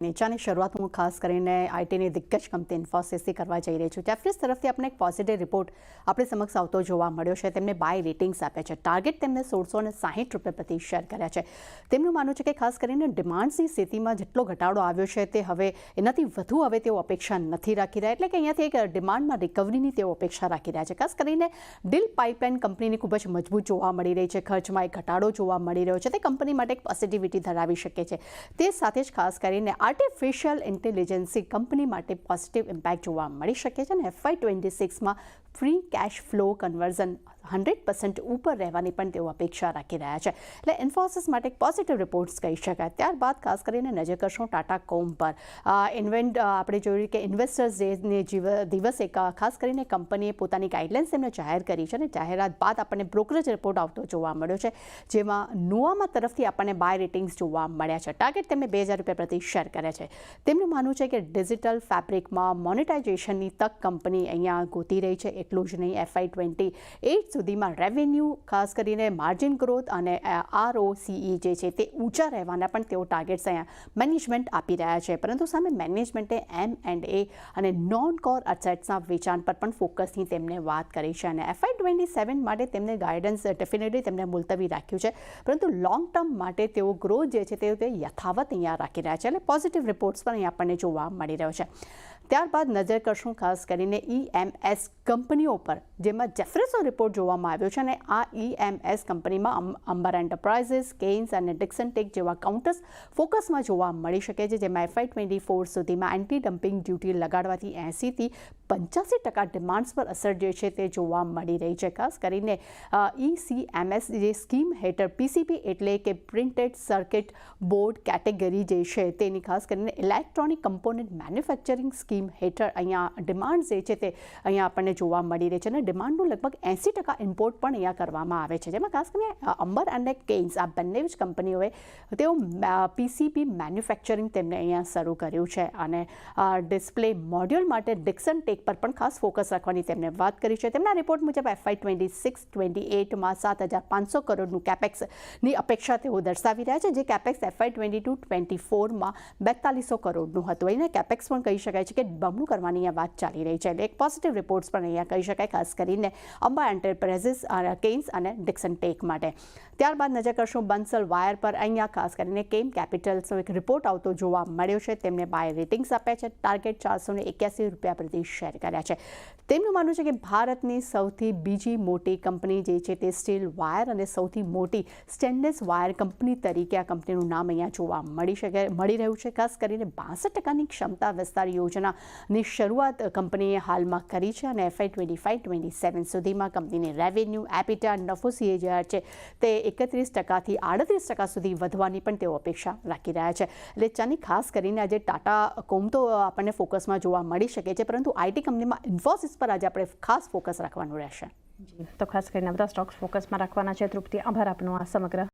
નેચાની શરૂઆત હું ખાસ કરીને આઈટીની દિગ્ગજ કંપની ઇન્ફોસિસથી કરવા જઈ રહી છું. જેફરીઝ તરફથી આપણે એક પોઝિટિવ રિપોર્ટ આપણી સમક્ષ આવતો જોવા મળ્યો છે. તેમને બાય રેટિંગ્સ આપ્યા છે. ટાર્ગેટ તેમને ₹1660 પ્રતિ શેર કર્યા છે. તેમનું માનવું છે કે ખાસ કરીને ડિમાન્ડની સ્થિતિમાં જેટલો ઘટાડો આવ્યો છે તે હવે એનાથી વધુ હવે તેઓ અપેક્ષા નથી રાખી રહ્યા. એટલે કે અહીંયાથી એક ડિમાન્ડમાં રિકવરીની તેઓ અપેક્ષા રાખી રહ્યા છે. ખાસ કરીને ડીલ પાઇપલાઇન કંપનીની ખૂબ જ મજબૂત જોવા મળી રહી છે. ખર્ચમાં એક ઘટાડો જોવા મળી રહ્યો છે. તે કંપની માટે એક પોઝિટિવિટી ધરાવી શકે છે. તે સાથે જ ખાસ કરીને આર્ટિફિશિયલ ઇન્ટેલિજન્સી કંપની માટે પોઝિટિવ ઇમ્પેક્ટ જોવા મળી શકે છે અને FY26માં ફ્રી કેશ ફ્લો કન્વર્ઝન 100% ઉપર રહેવાની પણ તેઓ અપેક્ષા રાખી રહ્યા છે. એટલે ઇન્ફોસિસ માટે એક પોઝિટિવ રિપોર્ટ્સ કહી શકાય. ત્યારબાદ ખાસ કરીને નજર કરશું ટાટા કોમ પર. આપણે જોયું કે ઇન્વેસ્ટર્સ ડેને દિવસે ખાસ કરીને કંપનીએ પોતાની ગાઈડલાઇન્સ તેમને જાહેર કરી છે અને જાહેરાત બાદ આપણને બ્રોકરેજ રિપોર્ટ આવતો જોવા મળ્યો છે, જેમાં નુઆમા તરફથી આપણને બાય રેટિંગ્સ જોવા મળ્યા છે. ટાર્ગેટ તેમને ₹2000 પ્રતિ શેર કરે છે. તેમનું માનવું છે કે ડિજિટલ ફેબ્રિકમાં મોનેટાઇઝેશનની તક કંપની અહીંયા ગોતી રહી છે. એટલું જ નહીં, FY28 સુધીમાં રેવન્યુ ખાસ કરીને માર્જિન ગ્રોથ અને ROCE જે છે તે ઊંચા રહેવાના પણ તેઓ ટાર્ગેટ્સ અહીંયા મેનેજમેન્ટ આપી રહ્યા છે. પરંતુ સામે મેનેજમેન્ટે M&A અને નોન કોર અસેટ્સના વેચાણ પર પણ ફોકસની તેમને વાત કરી છે અને FY27 માટે તેમને ગાઈડન્સ ડેફિનેટલી તેમને મુલતવી રાખ્યું છે. પરંતુ લોંગ ટર્મ માટે તેઓ ગ્રોથ જે છે તે યથાવત અહીંયા રાખી રહ્યા છે. એટલે પોઝિટિવ રિપોર્ટ્સ પણ અહીંયા આપણને જોવા મળી રહ્યો છે. ત્યારબાદ નજર કરશું ખાસ કરીને EMS કંપનીઓ પર, જેમાં જેફરીઝનો રિપોર્ટ જોવામાં આવ્યો છે અને આ EMS કંપનીમાં અંબર એન્ટરપ્રાઇઝિસ, કેઇન્સ અને ડિક્સન ટેક જેવા કાઉન્ટર્સ ફોકસમાં જોવા મળી શકે છે. જેમાં FY24 સુધીમાં એન્ટી ડમ્પિંગ ડ્યુટી લગાડવાથી 80% થી 85% ડિમાન્ડ્સ પર અસર જે છે તે જોવા મળી રહી છે. ખાસ કરીને ECMS જે સ્કીમ હેઠળ PCB એટલે કે પ્રિન્ટેડ સર્કિટ બોર્ડ કેટેગરી જે છે તેની ખાસ કરીને ઇલેક્ટ્રોનિક કમ્પોનન્ટ મેન્યુફેક્ચરિંગ સ્કીમ હેઠળ અહીંયા ડિમાન્ડ જે છે તે અહીંયા આપણને જોવા મળી રહી છે અને ડિમાન્ડનું લગભગ 80% ઇમ્પોર્ટ પણ અહીંયા કરવામાં આવે છે. જેમાં ખાસ કરીને અંબર અને કેઇન્સ આ બંને જ કંપનીઓએ તેઓ PCB મેન્યુફેક્ચરિંગ તેમને અહીંયા શરૂ કર્યું છે અને ડિસ્પ્લે મોડ્યુલ માટે ડિક્સન ટેક પર પણ ખાસ ફોકસ રાખવાની તેમને વાત કરી છે. તેમના રિપોર્ટ મુજબ FY26-28માં 7,500 કરોડનું કેપેક્સની અપેક્ષા તેઓ દર્શાવી રહ્યા છે, જે કેપેક્સ FY22-24માં 4200 કરોડનું હતું. અહીંના કેપેક્સ પણ કહી શકાય છે કે બમણું કરવાની અહીંયા વાત ચાલી રહી છે. એટલે એક પોઝિટિવ રિપોર્ટ્સ પણ અહીંયા કહી શકાય, ખાસ કરીને અંબર એન્ટરપ્રાઇઝિસ, કેઇન્સ અને ડિક્સન ટેક માટે. ત્યારબાદ નજર કરશું બંસલ વાયર પર. અહીંયા ખાસ કરીને કેમ કેપિટલનો એક રિપોર્ટ આવતો જોવા મળ્યો છે. તેમને બાય રેટિંગ્સ આપ્યા છે. ટાર્ગેટ ₹481 પ્રતિ શેર કર્યા છે. તેમનું માનવું છે કે ભારતની સૌથી બીજી મોટી કંપની જે છે તે સ્ટીલ વાયર અને સૌથી મોટી સ્ટેનલેસ વાયર કંપની તરીકે આ કંપનીનું નામ અહીંયા જોવા મળી રહ્યું છે. ખાસ કરીને 62%ની ક્ષમતા વિસ્તાર યોજનાની શરૂઆત કંપનીએ હાલમાં કરી છે અને FY25-27 સુધીમાં કંપનીની રેવન્યુ, એપિટા, નફો CAGR છે તે 31%થી 38% સુધી વધવાની પણ તેઓ અપેક્ષા રાખી રહ્યા છે. એટલે ચાની ખાસ કરીને આજે ટાટા કોમ તો આપણને ફોકસમાં જોવા મળી શકે છે, પરંતુ આઈટી કંપનીમાં ઇન્ફોસિસ પર આજે આપણે ખાસ ફોકસ રાખવાનું રહેશે. તો ખાસ કરીને બધા સ્ટોક્સ ફોકસમાં રાખવાના છે. તૃપ્તિ, આભાર આપનો આ સમગ્ર